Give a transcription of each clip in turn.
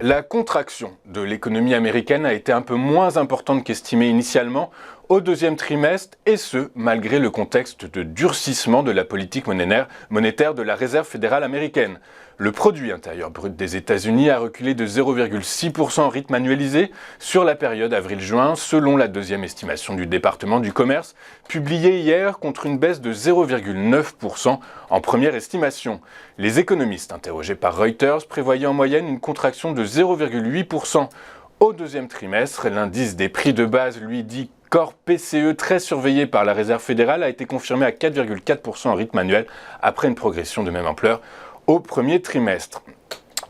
La contraction de l'économie américaine a été un peu moins importante qu'estimé initialement au deuxième trimestre, et ce, malgré le contexte de durcissement de la politique monétaire de la Réserve fédérale américaine. Le produit intérieur brut des États-Unis a reculé de 0,6% en rythme annualisé sur la période avril-juin, selon la deuxième estimation du département du commerce, publiée hier contre une baisse de 0,9% en première estimation. Les économistes interrogés par Reuters prévoyaient en moyenne une contraction de 0,8% au deuxième trimestre. L'indice des prix de base, lui, dit Core PCE, très surveillé par la Réserve fédérale, a été confirmé à 4,4% en rythme annuel après une progression de même ampleur au premier trimestre.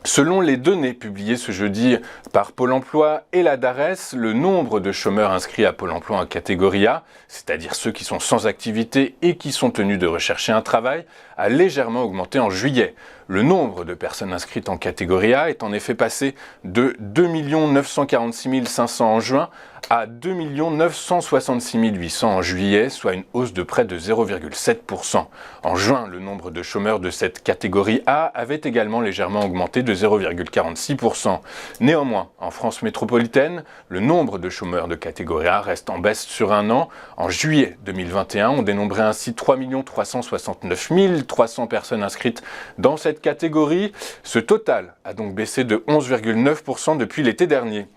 Selon les données publiées ce jeudi par Pôle emploi et la DARES, le nombre de chômeurs inscrits à Pôle emploi en catégorie A, c'est-à-dire ceux qui sont sans activité et qui sont tenus de rechercher un travail, a légèrement augmenté en juillet. Le nombre de personnes inscrites en catégorie A est en effet passé de 2 946 500 en juin à 2 966 800 en juillet, soit une hausse de près de 0,7%. En juin, le nombre de chômeurs de cette catégorie A avait également légèrement augmenté de 0,46%. Néanmoins, en France métropolitaine, le nombre de chômeurs de catégorie A reste en baisse sur un an. En juillet 2021, on dénombrait ainsi 3 369 300 personnes inscrites dans cette catégorie. Ce total a donc baissé de 11,9% depuis l'été dernier.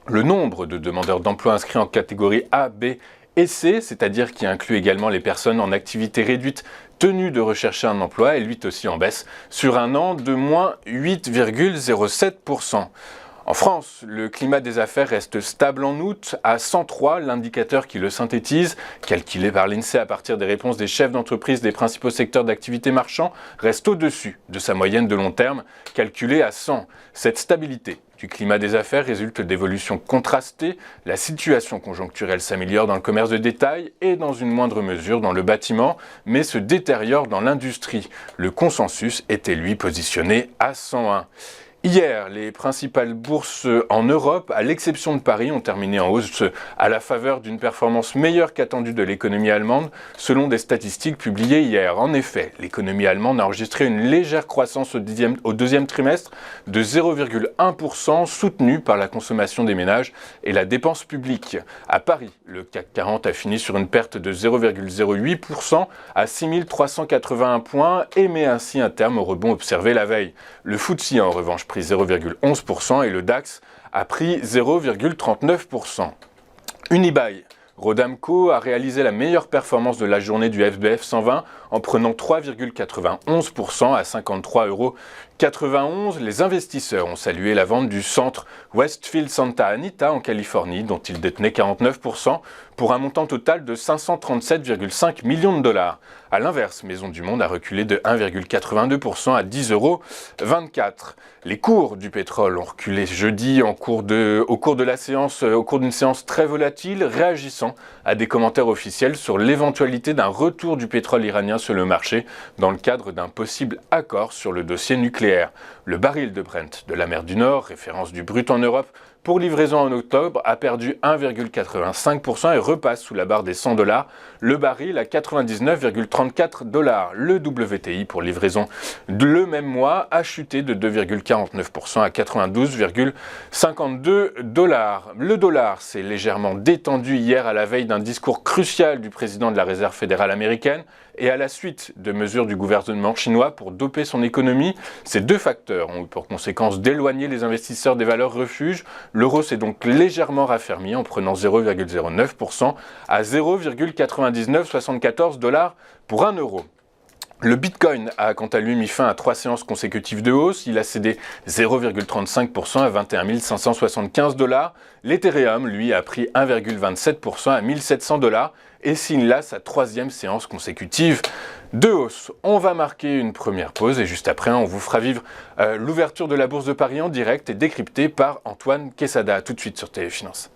Le nombre de demandeurs d'emploi inscrits en catégorie A, B et C, c'est-à-dire qui inclut également les personnes en activité réduite tenues de rechercher un emploi, est lui aussi en baisse sur un an de moins 8,07%. En France, le climat des affaires reste stable en août à 103, l'indicateur qui le synthétise, calculé par l'INSEE à partir des réponses des chefs d'entreprise des principaux secteurs d'activité marchand, reste au-dessus de sa moyenne de long terme, calculée à 100. Cette stabilité du climat des affaires résulte d'évolutions contrastées. La situation conjoncturelle s'améliore dans le commerce de détail et dans une moindre mesure dans le bâtiment, mais se détériore dans l'industrie. Le consensus était lui positionné à 101. Hier, les principales bourses en Europe, à l'exception de Paris, ont terminé en hausse à la faveur d'une performance meilleure qu'attendue de l'économie allemande, selon des statistiques publiées hier. En effet, l'économie allemande a enregistré une légère croissance au deuxième trimestre de 0,1%, soutenue par la consommation des ménages et la dépense publique. À Paris, le CAC 40 a fini sur une perte de 0,08% à 6 381 points et met ainsi un terme au rebond observé la veille. Le FTSE a en revanche pris 0,11% et le DAX a pris 0,39%. Unibail Rodamco a réalisé la meilleure performance de la journée du FBF 120 en prenant 3,91% à 53,91 €. Les investisseurs ont salué la vente du centre Westfield Santa Anita en Californie, dont ils détenaient 49%, pour un montant total de 537,5 millions de dollars. A l'inverse, Maisons du Monde a reculé de 1,82% à 10,24 €. Les cours du pétrole ont reculé jeudi au cours d'une séance très volatile, réagissant à des commentaires officiels sur l'éventualité d'un retour du pétrole iranien sur le marché dans le cadre d'un possible accord sur le dossier nucléaire. Le baril de Brent de la mer du Nord, référence du brut en Europe, pour livraison en octobre, a perdu 1,85% et repasse sous la barre des 100 $. Le baril à 99,34 $. Le WTI pour livraison le même mois a chuté de 2,49% à 92,52 $. Le dollar s'est légèrement détendu hier à la veille d'un discours crucial du président de la Réserve fédérale américaine et à la suite de mesures du gouvernement chinois pour doper son économie. Ces deux facteurs ont eu pour conséquence d'éloigner les investisseurs des valeurs refuges. L'euro s'est donc légèrement raffermi en prenant 0,09% à 0,9974 $ pour 1 euro. Le Bitcoin a quant à lui mis fin à 3 séances consécutives de hausse. Il a cédé 0,35% à 21 575 $. L'Ethereum, lui, a pris 1,27% à 1700 $. Et signe là sa 3e séance consécutive de hausse. On va marquer une première pause et juste après, on vous fera vivre l'ouverture de la Bourse de Paris en direct et décryptée par Antoine Quesada. Tout de suite sur Téléfinance.